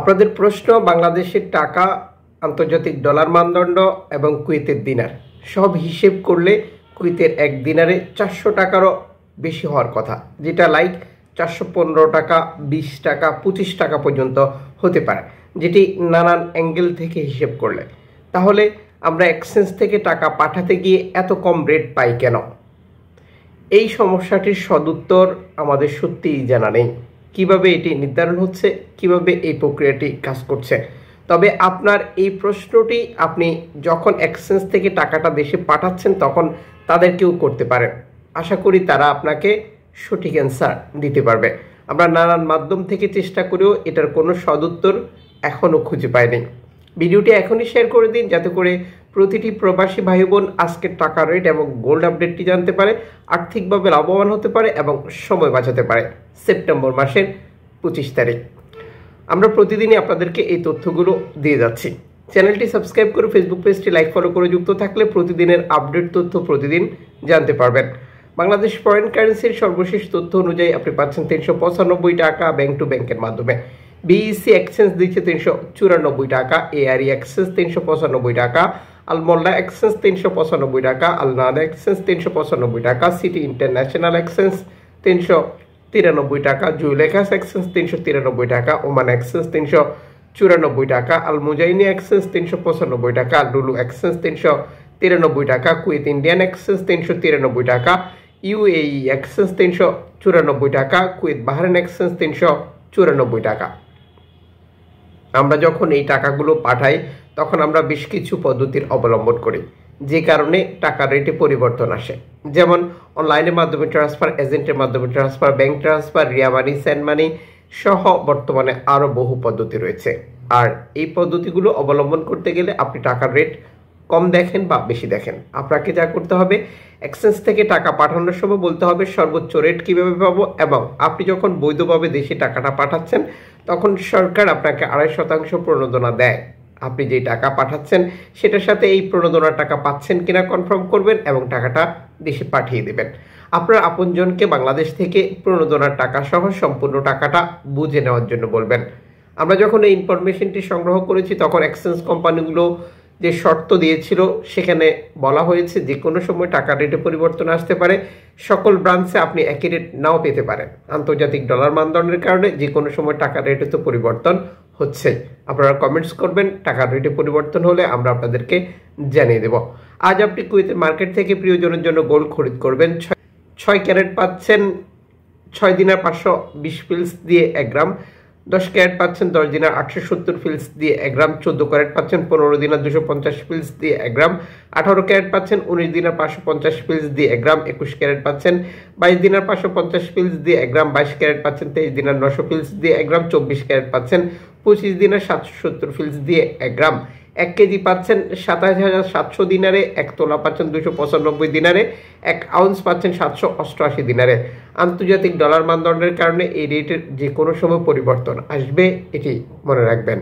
আপনাদের প্রশ্ন, বাংলাদেশের টাকা, আন্তর্জাতিক ডলার মানদণ্ড এবং কুয়েতের দিনার সব হিসেব করলে কুয়েতের এক দিনারে 400 টাকারও বেশি হওয়ার কথা, যেটা লাইক 415 টাকা, 20 টাকা, 25 টাকা পর্যন্ত হতে পারে, যেটি নানান অ্যাঙ্গেল থেকে হিসেব করলে। তাহলে আমরা এক্সচেঞ্জ থেকে টাকা পাঠাতে গিয়ে এত কম রেট পাই কেন? এই সমস্যাটির সদুত্তর আমাদের সত্যিই জানা নেই। কিভাবে এটি নির্ধারণ হচ্ছে, কিভাবে এই প্রক্রিয়াটি কাজ করছে। তবে আপনার এই প্রশ্নটি আপনি যখন এক্সচেঞ্জ থেকে টাকাটা দেশে পাঠাচ্ছেন তখন তাদেরকেও করতে পারেন। আশা করি তারা আপনাকে সঠিক অ্যান্সার দিতে পারবে। আমরা নানান মাধ্যম থেকে চেষ্টা করেও এটার কোনো সদুত্তর এখনও খুঁজে পাইনি। ভিডিওটি এখনই শেয়ার করে দিন, যাতে করে প্রতিটি প্রবাসী ভাই বোন আজকের টাকার রেট এবং গোল্ড আপডেটটি জানতে পারে, আর্থিকভাবে লাভবান হতে পারে এবং সময় বাঁচাতে পারে। সেপ্টেম্বর মাসের 25 তারিখ আমরা প্রতিদিনই আপনাদেরকে এই তথ্যগুলো দিয়ে যাচ্ছি। চ্যানেলটি সাবস্ক্রাইব করে ফেসবুক পেজটি লাইক ফলো করে যুক্ত থাকলে প্রতিদিনের আপডেট তথ্য প্রতিদিন জানতে পারবেন। বাংলাদেশ ফরেন কারেন্সির সর্বশেষ তথ্য অনুযায়ী আপনি পাচ্ছেন 395 টাকা ব্যাংক টু ব্যাংকের মাধ্যমে। বিইসি এক্সচেঞ্জ দিচ্ছে 394 টাকা, এআরই এক্সচেঞ্জ 395 টাকা, আলমোল্লা এক্সচেঞ্জ 395 টাকা, আলনাদা এক্সচেঞ্জ 395 টাকা, সিটি ইন্টারন্যাশনাল এক্সচেঞ্জ 393 টাকা, জুয়েলেখাস এক্সচেঞ্জ 393 টাকা, ওমান এক্সচেঞ্জ 394 টাকা, আলমুজাইনি এক্সচেঞ্জ 395 টাকা, লুলু এক্সচেঞ্জ 393 টাকা, কুয়েত ইন্ডিয়ান এক্সচেঞ্জ 393 টাকা, ইউএই এক্সচেঞ্জ 394 টাকা, কুয়েত বাহরাইন এক্সচেঞ্জ 394 টাকা। আমরা যখন এই টাকাগুলো পাঠাই তখন আমরা বেশ কিছু পদ্ধতির অবলম্বন করি, যে কারণে টাকার রেটে পরিবর্তন আসে। যেমন অনলাইনের মাধ্যমে ট্রান্সফার, এজেন্টের মাধ্যমে ট্রান্সফার, ব্যাংক ট্রান্সফার, রিয়া মানি, সেন্ড মানি সহ বর্তমানে আরও বহু পদ্ধতি রয়েছে। আর এই পদ্ধতিগুলো অবলম্বন করতে গেলে আপনি টাকার রেট কম দেখেন বা বেশি দেখেন, আপনাকে যা করতে হবে এক্সচেঞ্জ থেকে টাকা পাঠানোর সময় বলতে হবে সর্বোচ্চ রেট কীভাবে পাবো, এবং আপনি যখন বৈধভাবে দেশে টাকাটা পাঠাচ্ছেন তখন সরকার আপনাকে 2.5% প্রণোদনা দেয়। আপনি যে টাকা পাঠাচ্ছেন সেটার সাথে এই প্রণোদনার টাকা পাচ্ছেন কিনা কনফার্ম করবেন এবং টাকাটা দেশে পাঠিয়ে দেবেন। আপনার আপনজনকে বাংলাদেশ থেকে প্রণোদনার টাকা সহ সম্পূর্ণ টাকাটা বুঝে নেওয়ার জন্য বলবেন। আমরা যখন এই ইনফরমেশনটি সংগ্রহ করেছি তখন এক্সচেঞ্জ কোম্পানিগুলো যে শর্ত দিয়েছিল সেখানে বলা হয়েছে যে কোনো সময় টাকার রেটে পরিবর্তন আসতে পারে। সকল ব্রাঞ্চে আপনি একই রেট নাও পেতে পারেন। আন্তর্জাতিক ডলার মানদণ্ডের কারণে যে কোনো সময় টাকার রেটে তো পরিবর্তন হচ্ছে। আপনারা কমেন্টস করবেন, টাকার রেটে পরিবর্তন হলে আমরা আপনাদেরকে জানিয়ে দেব। আজ আপনি কুয়েতের মার্কেট থেকে প্রিয়জনের জন্য গোল্ড খরিদ করবেন। 6 ক্যারেট পাচ্ছেন 6 দিনার 520 ফিলস দিয়ে 1 গ্রাম, 10 ক্যারেট পাচ্ছেন 10 দিনার 870 ফিলস দিয়ে 1 গ্রাম, 14 ক্যারেট পাচ্ছেন 15 দিনার 250 ফিলস দিয়ে 1 গ্রাম, 18 ক্যারেট পাচ্ছেন 19 দিনার 550 ফিলস দিয়ে 1 গ্রাম, 21 ক্যারেট পাচ্ছেন 22 দিনার 550 ফিলস দিয়ে 1 গ্রাম, 22 ক্যারেট পাচ্ছেন 23 দিনার 900 ফিলস দিয়ে 1 গ্রাম, 24 ক্যারেট পাচ্ছেন 25 দিনার 770 ফিলস দিয়ে 1 গ্রাম, 1 কেজি পাচ্ছেন 27,700 দিনারে, 1 তোলা পাচ্ছেন 295 দিনারে, 1 আউন্স পাচ্ছেন 788 দিনারে। আন্তর্জাতিক ডলার মানদণ্ডের কারণে এই রেটের যে কোনো সময় পরিবর্তন আসবে, এটি মনে রাখবেন।